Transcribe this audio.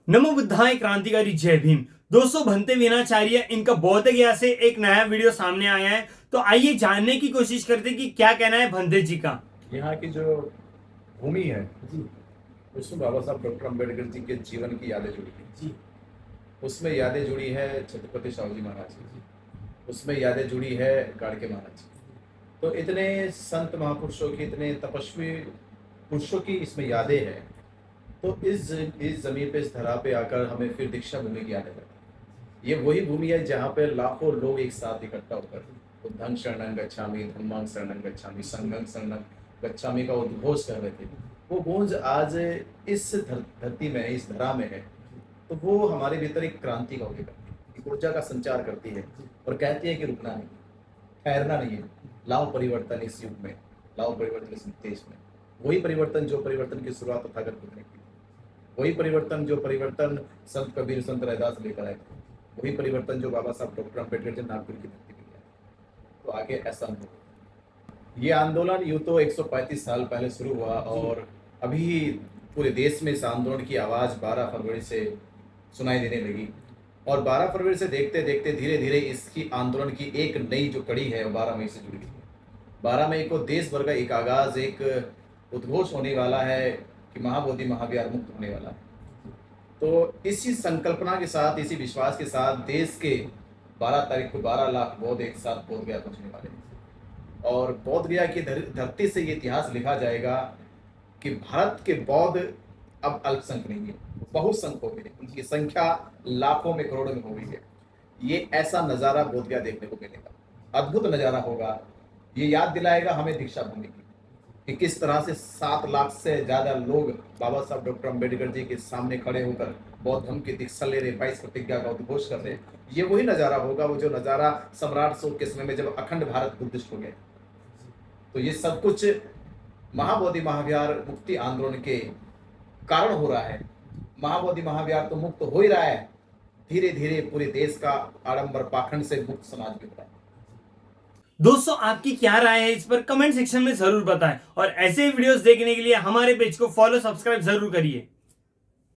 नमो बुद्धाय क्रांतिकारी जय भीम। दोस्तों, भंते विनाचार्य इनका बौद्ध गया से एक नया वीडियो सामने आया है। तो आइए जानने की कोशिश करते हैं कि क्या कहना है भंते जी का। यहाँ की जो भूमि है जी, उसमें बाबा साहब डॉक्टर अम्बेडकर जी के जीवन की यादें जुड़ी हैं जी। उसमें यादें जुड़ी है छत्रपति शिवाजी महाराज की, उसमें यादें जुड़ी है गाड़के महाराज की। तो इतने संत महापुरुषों की, इतने तपस्वी पुरुषों की इसमें यादें हैं। तो इस जमीन पे, इस धरा पे आकर हमें फिर दीक्षा भूमि की यादें लगती है। ये वही भूमि है जहाँ पे लाखों लोग एक साथ इकट्ठा होकर बुद्धं शरणं गच्छामि, धम्मं शरणं गच्छामि, संघं शरणं गच्छामि का उद्घोष कर रहे थे। वो गूंज आज इस धरती में, इस धरा में है। तो वो हमारे भीतर एक क्रांति का उदय करती है, एक ऊर्जा का संचार करती है और कहती है कि रुकना नहीं, ठहरना नहीं है। लाओ परिवर्तन इस युग में, लाओ परिवर्तन इस देश में। वही परिवर्तन जो परिवर्तन की शुरुआत तथागत बुद्ध ने की, वही परिवर्तन जो परिवर्तन संत कबीर, संत रैदास लेकर आए थे, वही परिवर्तन जो बाबा साहब डॉक्टर अम्बेडकर जी नागपुर की धरती पर आए। तो आगे ऐसा अनुभव, ये आंदोलन यूं तो 135 साल पहले शुरू हुआ और अभी पूरे देश में इस आंदोलन की आवाज़ 12 फरवरी से सुनाई देने लगी। और 12 फरवरी से देखते देखते धीरे धीरे इसकी आंदोलन की एक नई जो कड़ी है वो 12 मई से जुड़ गई है। 12 मई को देश भर का एक आगाज़, एक उद्घोष होने वाला है कि महाबोधि महाविहार मुक्त होने वाला है। तो इसी संकल्पना के साथ, इसी विश्वास के साथ देश के 12 तारीख को 12 लाख बौद्ध एक साथ बोध गया पहुँचने वाले हैं। और बोध गया की धरती से ये इतिहास लिखा जाएगा कि भारत के बौद्ध अब अल्पसंख्यक नहीं है, बहुसंख्यक हो गए। उनकी संख्या लाखों में, करोड़ों में हो गई है। ये ऐसा नज़ारा बोध गया देखने को मिलेगा, अद्भुत नज़ारा होगा। ये याद दिलाएगा हमें दीक्षा भूमि की कि किस तरह से 7 लाख से ज़्यादा लोग बाबा साहब डॉक्टर अम्बेडकर जी के सामने खड़े होकर बौद्ध धर्म की दीक्षा ले रहे, 22 प्रतिज्ञा का उद्घोष कर रहे। ये वही नज़ारा होगा, वो जो नज़ारा सम्राट अशोक के समय में जब अखंड भारत बुद्धिस्ट हो गए। तो ये सब कुछ महाबोधि महाविहार मुक्ति आंदोलन के कारण हो रहा है। महाबोधि महाविहार तो मुक्त हो ही रहा है, धीरे धीरे पूरे देश का आडंबर पाखंड से मुक्त समाज भी हो रहा है। दोस्तों, आपकी क्या राय है इस पर कमेंट सेक्शन में जरूर बताएं और ऐसे ही वीडियोस देखने के लिए हमारे पेज को फॉलो सब्सक्राइब जरूर करिए।